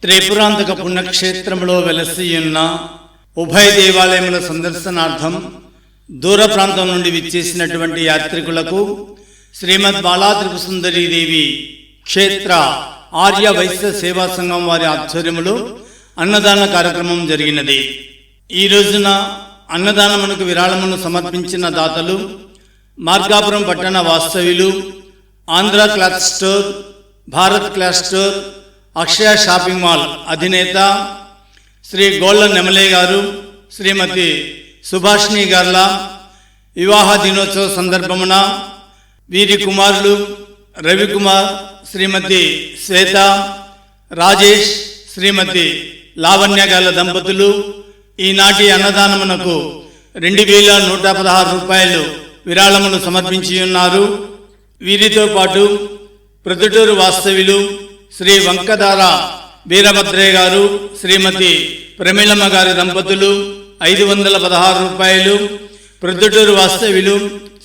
త్రిపురాంతక పుణ్యక్షేత్రంలో వెలసియున్న ఉభయ దేవాలయముల సందర్శనార్థం దూర ప్రాంతం నుండి విచ్చేసినటువంటి యాత్రికులకు శ్రీమద్ బాలా త్రిపుర దేవి క్షేత్ర ఆర్య వైశ్య సేవా సంఘం వారి ఆధ్వర్యములో అన్నదాన కార్యక్రమం జరిగినది. ఈ రోజున అన్నదానమునకు విరాళమును సమర్పించిన దాతలు మార్కాపురం పట్టణ వాస్తవ్యులు, Andhra cloth store, Bharat cloth store, Akshaya shopping mall అధినేత శ్రీ గోళ్ళ నెమలే గారు, శ్రీమతి సుభాషిణి గార్ల వివాహ దినోత్సవ సందర్భమున వీరి కుమారులు రవికుమార్, శ్రీమతి శ్వేత, రాజేష్, శ్రీమతి లావణ్య గార్ల దంపతులు ఈనాటి అన్నదానమునకు 2116 రూపాయలు విరాళమును సమర్పించి ఉన్నారు. వీరితో పాటు ప్రొద్దుటూరు వాస్తవ్యులు శ్రీ వంకదార వీరభద్రయ్య గారు, శ్రీమతి ప్రమీళమ్మ గారి దంపతులు 516 రూపాయలు, ప్రొద్దుటూరు వాస్తవ్యులు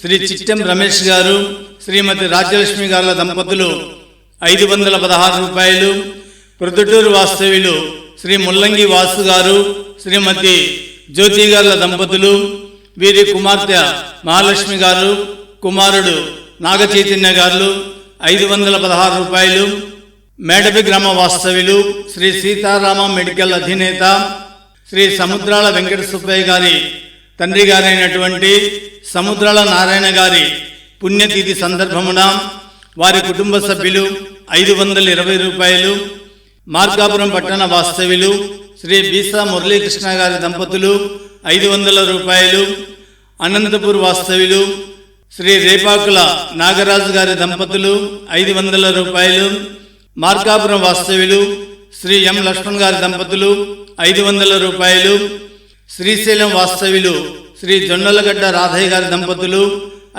శ్రీ చిట్టెం రమేష్ గారు, శ్రీమతి రాజ్యలక్ష్మి గారుల దంపతులు 516 రూపాయలు, ప్రొద్దుటూరు వాస్తవ్యులు శ్రీ ముల్లంగి వాసు గారు, శ్రీమతి జ్యోతి గారుల దంపతులు, వీరి కుమార్తె మహాలక్ష్మి గారు, కుమారుడు నాగచైతన్య గారు 516 రూపాయలు, మేడపి గ్రామ వాస్తవ్యులు శ్రీ సీతారామ మెడికల్ అధినేత శ్రీ సముద్రాల వెంకట సుబ్బయ్య గారి తండ్రి గారైనటువంటి సముద్రాల నారాయణ గారి పుణ్యతిథి సందర్భమున వారి కుటుంబ సభ్యులు 520 రూపాయలు, మార్కాపురం పట్టణ వాస్తవ్యులు శ్రీ బీసా మురళీకృష్ణ గారి దంపతులు 500 రూపాయలు, అనంతపూర్ వాస్తవ్యులు శ్రీ రేపాకుల నాగరాజు గారి దంపతులు 500 రూపాయలు, మార్కాపురం వాస్తవ్యులు శ్రీ ఎం లక్ష్మణ్ గారి దంపతులు 500 రూపాయలు, శ్రీశైలం వాస్తవ్యులు శ్రీ జొన్నలగడ్డ రాధయ్య గారి దంపతులు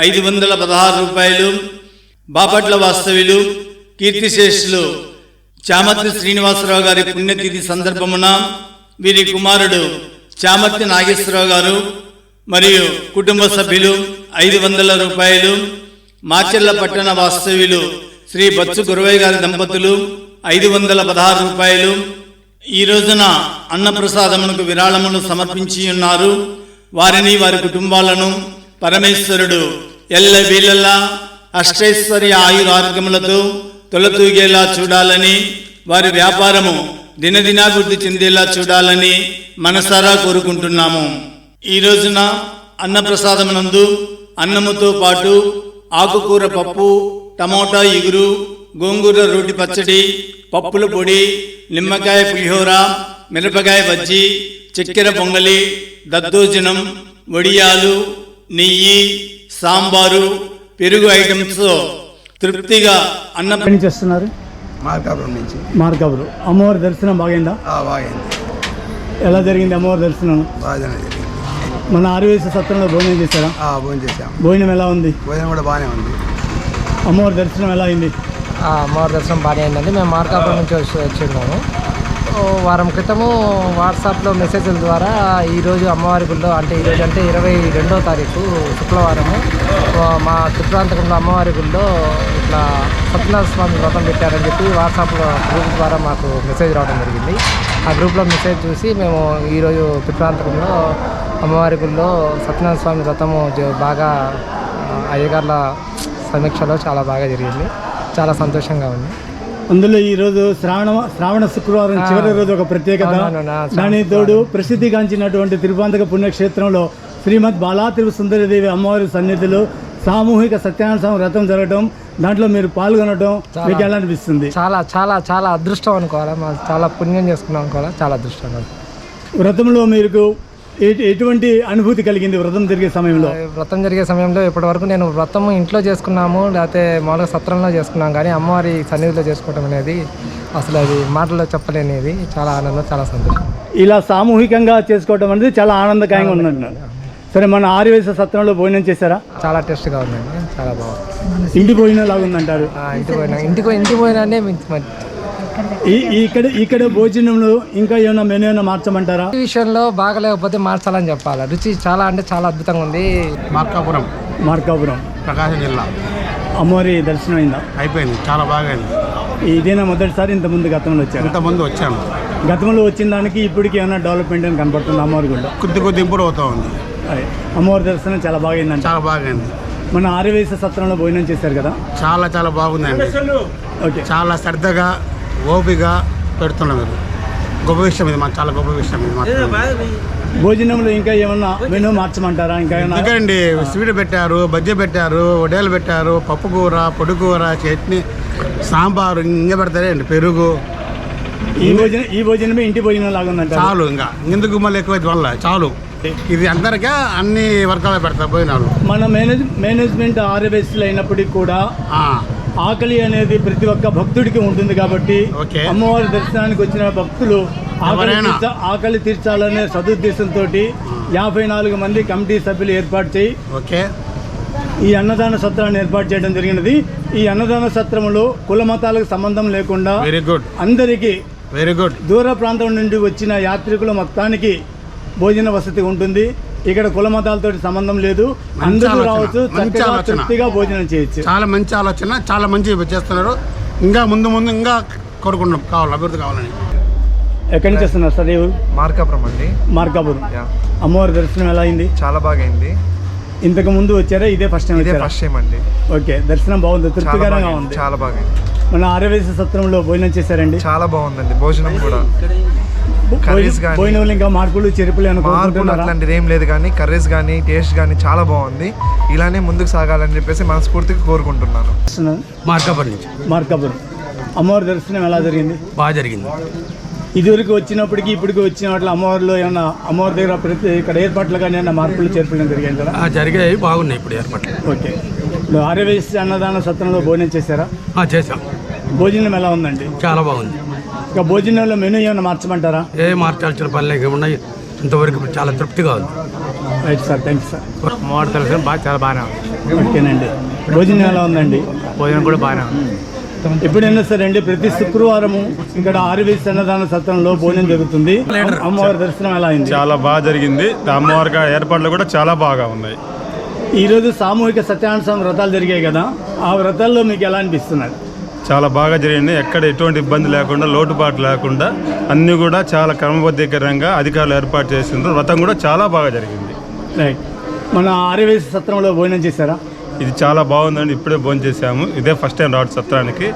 516 రూపాయలు, బాపట్ల వాస్తవ్యులు కీర్తిశేషులు చామర్తి శ్రీనివాసరావు గారి పుణ్యతిథి సందర్భమున వీరి కుమారుడు చామర్తి నాగేశ్వరరావు గారు మరియు కుటుంబ సభ్యులు 500 రూపాయలు, మాచెర్ల పట్టణ వాస్తవ్యులు శ్రీ బచ్చు గురవయ్య గారి దంపతులు 516 రూపాయలు. ఈ రోజున అన్నప్రసాదమునకు విరాళమును సమర్పించి ఉన్నారు. వారిని వారి కుటుంబాలను పరమేశ్వరుడు ఎల్ల వీళ్ళలా అష్టైశ్వర్య ఆయురారోగ్యములతో తొలతూగేలా చూడాలని, వారి వ్యాపారము దినదినాభివృద్ధి చెందేలా చూడాలని మనసారా కోరుకుంటున్నాము. ఈ రోజున అన్నప్రసాదమునందు అన్నముతో పాటు ఆకుకూర పప్పు, టమోటా ఇగురు, గోంగూర రోటి పచ్చడి, పప్పుల పొడి, నిమ్మకాయ పులిహోర, మిరపకాయ బజ్జీ, చక్కెర పొంగలి, దద్దోజనం, వడియాలు, నెయ్యి, సాంబారు, పెరుగు ఐటమ్స్తో తృప్తిగా అన్న చేస్తున్నారు. మార్కాపురం నుంచి. మార్కాపురం అమ్మవారి దర్శనం బాగైందా? బాగైంది. ఎలా జరిగింది అమ్మవారి దర్శనం? బాగానే జరిగింది. మన ఆర్యవైశ్య సత్రంలో భోజనం చేశారా? భోజనం చేశాం. భోజనం ఎలా ఉంది? భోజనం కూడా బాగానే ఉంది. అమ్మవారి దర్శనం ఎలా అయింది? అమ్మవారి దర్శనం బాగానే అయిందండి. మేము మార్కాపురం నుంచి వచ్చిన్నాము. వారం క్రితము వాట్సాప్లో మెసేజ్ల ద్వారా ఈరోజు అమ్మవారి గుళ్ళో, అంటే ఈరోజు అంటే 22వ తారీఖు శుక్రవారము, మా త్రిపురాంతకంలో అమ్మవారి గుళ్ళో ఇట్లా సత్యనారాయణ స్వామి వ్రతం పెట్టారని చెప్పి వాట్సాప్లో గ్రూప్ ద్వారా మాకు మెసేజ్ రావడం జరిగింది. ఆ గ్రూప్లో మెసేజ్ చూసి మేము ఈరోజు త్రిపురాంతకంలో అమ్మవారి గుళ్ళో సత్యనారాయణ స్వామి వ్రతము బాగా అయ్యగార్ల సమీక్షలో చాలా బాగా జరిగింది. చాలా సంతోషంగా ఉంది. అందులో ఈరోజు శ్రావణ శుక్రవారం చివరి రోజు ఒక ప్రత్యేకత. దాని తోడు ప్రసిద్ధిగాంచినటువంటి తిరుపాంతక పుణ్యక్షేత్రంలో శ్రీమద్ బాలా త్రిపుర దేవి అమ్మవారి సన్నిధిలో సామూహిక సత్యనారాయణ స్వామి వ్రతం జరగడం, దాంట్లో మీరు పాల్గొనడం మీకు ఎలా అనిపిస్తుంది? చాలా చాలా చాలా అదృష్టం అనుకోవాలా, చాలా పుణ్యం చేసుకున్నాం అనుకోవాలా, చాలా అదృష్టం. వ్రతంలో మీకు ఎటువంటి అనుభూతి కలిగింది? వ్రతం జరిగే సమయంలో ఇప్పటి వరకు నేను వ్రతం ఇంట్లో చేసుకున్నాము, లేకపోతే మామూలుగా సత్రంలో చేసుకున్నాం, కానీ అమ్మవారి సన్నిధిలో చేసుకోవడం అనేది అసలు అది మాటల్లో చెప్పలేనిది. చాలా ఆనందం, చాలా సంతోషం. ఇలా సామూహికంగా చేసుకోవడం అనేది చాలా ఆనందకరంగా ఉందంటున్నారు. సరే, మన ఆర్యవైశ్య సత్రంలో భోజనం చేశారా? చాలా టేస్ట్గా ఉందండి, చాలా బాగుంది. ఇంటి భోజనం లాగా ఉందంటారు? ఇంటి భోజనాన్ని ఇక్కడ భోజనంలో ఇంకా ఏమైనా మెనూ ఏమైనా మార్చమంటారా? ఈ విషయంలో బాగలేకపోతే మార్చాలని చెప్పాలి. రుచి చాలా అంటే చాలా అద్భుతంగా ఉంది. మార్కాపురం ప్రకాశం జిల్లా. అమ్మవారి దర్శనం అయిందా? అయిపోయింది, చాలా బాగా అయింది. ఇదేనా మొదటిసారి ఇంతకుముందు గతంలో వచ్చారు? ఇంతకుముందు వచ్చాను. గతంలో వచ్చిన దానికి ఇప్పటికి ఏమైనా డెవలప్మెంట్ అని కనపడుతుంది అమ్మవారి గుడిలో? కొద్ది ఇంప్రూవ్ అవుతా ఉంది. అదే అమ్మవారి దర్శనం చాలా బాగా అయిందంట. చాలా బాగా అయింది. మన ఆర్యవేశ సత్రంలో భోజనం చేశారు కదా? చాలా బాగుందండి. ఓకే, చాలా శ్రద్ధగా ఓపిగా పెడుతున్నాం. మీరు గొప్ప విషయం ఇది, మాకు చాలా గొప్ప విషయం ఇది మాకు. భోజనంలో ఇంకా ఏమన్నా మెనూ మార్చమంటారా? ఇంకా ఏమన్నా? ఎందుకండి స్వీట్ పెట్టారు, బజ్జీ పెట్టారు, వడేలు పెట్టారు, పప్పు కూర, పొడి కూర, చట్నీ, సాంబారు, ఇంకా పెడతారే అండి, పెరుగు. ఈ భోజనమే ఇంటి భోజనం లాగా ఉందంట. చాలు, ఇంకా ఎందుకు మళ్ళీ ఎక్కువ వల్ల చాలు. ఇది అందరికీ అన్ని వర్గాలు పెడతారు భోజనాలు. మన మేనేజ్మెంట్ ఆర్యవేశలు అయినప్పటికీ కూడా ఆకలి అనేది ప్రతి ఒక్క భక్తుడికి ఉంటుంది కాబట్టి ఓకే. అమ్మవారి దర్శనానికి వచ్చిన భక్తులు ఆకలి తీర్చాలనే సదుద్దేశంతో 54 మంది కమిటీ సభ్యులు ఏర్పాటు చేయి ఓకే ఈ అన్నదాన సత్రాన్ని ఏర్పాటు చేయడం జరిగినది. ఈ అన్నదాన సత్రంలో కుల మతాలకు సంబంధం లేకుండా వెరీ గుడ్, అందరికీ వెరీ గుడ్, దూర ప్రాంతం నుండి వచ్చిన యాత్రికుల మొత్తానికి భోజన వసతి ఉంటుంది. ఇక్కడ కుల మతాలతో సంబంధం లేదు, అందరూ రావచ్చు, చక్కగా తృప్తిగా భోజనం చేయొచ్చు. చాలా మంచి ఆలోచన, చాలా మంచి చేస్తున్నారు. ఇంకా ముందు ఇంకా కోరుకుంటున్నాం, కావాలి, అభివృద్ధి కావాలని. ఎక్కడి నుంచి వస్తున్నారు సార్? మార్కాపురం అండి. మార్కాపురం. అమ్మవారి దర్శనం ఎలా అయింది? చాలా బాగా అయింది. ఇంతకు ముందు వచ్చారా? ఇదే ఫస్ట్ టైం? ఇదే ఫస్ట్ టైం అండి. ఓకే, దర్శనం బాగుంది, తృప్తికరంగా ఉంది. చాలా బాగా అయింది. మన ఆర్యవేశ సత్రంలో భోజనం చేశారండి? చాలా బాగుందండి భోజనం కూడా. కర్రీస్ కానీ భోజనంలో ఇంకా మార్పులు చేర్పులు అట్లాంటిది ఏం లేదు, కానీ కర్రీస్ కానీ టేస్ట్ కానీ చాలా బాగుంది. ఇలానే ముందుకు సాగాలని చెప్పేసి మనస్ఫూర్తిగా కోరుకుంటున్నాను. మార్కాపురం నుంచి. మార్కాపురం. అమ్మవారి దర్శనం ఎలా జరిగింది? బాగా జరిగింది. ఇదివరకు వచ్చినప్పటికీ ఇప్పటికి వచ్చిన వాటిలో అమ్మవారిలో ఏమన్నా అమ్మవారి దగ్గర ఇక్కడ ఏర్పాట్లు కానీ ఏమన్నా మార్పులు చేర్పులు జరిగాయి కదా? జరిగాయి, బాగున్నాయి ఇప్పుడు ఏర్పాట్లు. ఓకే, ఆర్యవేశ అన్నదాన సత్రంలో భోజనం చేశారా? చేసాం. భోజనం ఎలా ఉందండి? చాలా బాగుంది. ఇంకా భోజనంలో మెనూ ఏమైనా మార్చమంటారా? మార్చాల్సిన పనులు ఉన్నాయి, ఇంతవరకు చాలా తృప్తిగా ఉంది. Right sir, thank you sir. అమ్మవారి దర్శనం చాలా బాగానే ఉంది. ఓకేనండి. భోజనం ఎలా ఉందండి? భోజనం కూడా బాగానే ఉంది. ఎప్పుడైనా సరే అండి, ప్రతి శుక్రవారము ఇక్కడ ఆర్యవేశ అన్నదాన సత్రంలో భోజనం జరుగుతుంది. అమ్మవారి దర్శనం ఎలా అయింది? చాలా బాగా జరిగింది. అమ్మవారి ఏర్పాట్లు కూడా చాలా బాగా ఉన్నాయి. ఈరోజు సామూహిక సత్యానుసంధాన వ్రతాలు జరిగాయి కదా, ఆ వ్రతాల్లో మీకు ఎలా అనిపిస్తున్నారు? చాలా బాగా జరిగింది. ఎక్కడ ఎటువంటి ఇబ్బంది లేకుండా, లోటుపాటు లేకుండా అన్నీ కూడా చాలా క్రమబద్ధీకరంగా అధికారులు ఏర్పాటు చేసిండ్రు. వ్రతం కూడా చాలా బాగా జరిగింది. రైట్. మన ఆర్యవేశ సత్రంలో భోజనం చేశారా? ఇది చాలా బాగుందండి. ఇప్పుడే భోజనం చేశాము. ఇదే ఫస్ట్ టైం రావడం సత్రానికి.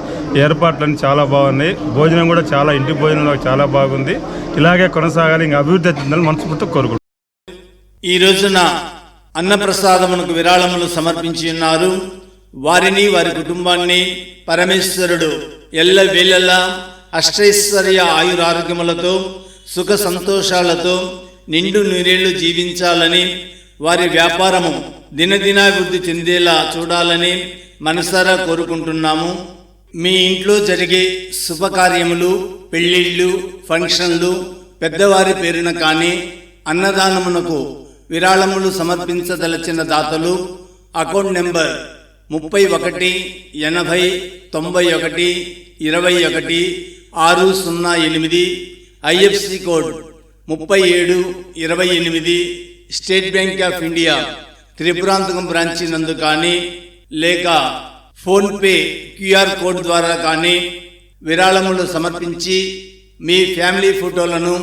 ఏర్పాట్లన్నీ చాలా బాగున్నాయి. భోజనం కూడా చాలా, ఇంటి భోజనంలో చాలా బాగుంది. ఇలాగే కొనసాగాలి, ఇంకా అభివృద్ధి చెందాలని మనస్ఫూర్తిగా కోరుకుంటున్నాను. ఈ రోజున అన్నప్రసాదమునకు విరాళములు సమర్పించి ఉన్నారు. వారిని, వారి కుటుంబాన్ని పరమేశ్వరుడు ఎల్ల వేళలా అష్టైశ్వర్య ఆయురారోగ్యములతో సుఖ సంతోషాలతో నిండు నూరేళ్లు జీవించాలని, వారి వ్యాపారము దినదినాభివృద్ధి చెందేలా చూడాలని మనసారా కోరుకుంటున్నాము. మీ ఇంట్లో జరిగే శుభకార్యములు, పెళ్లిళ్ళు, ఫంక్షన్లు, పెద్దవారి పేరున కానీ అన్నదానమునకు విరాళములు సమర్పించదలచిన దాతలు account number 31 80 91 21 608, IFC code 3728, State Bank of India Tripurantakam branch నందు కానీ లేక ఫోన్పే QR కోడ్ ద్వారా కానీ విరాళములు సమర్పించి మీ ఫ్యామిలీ ఫోటోలను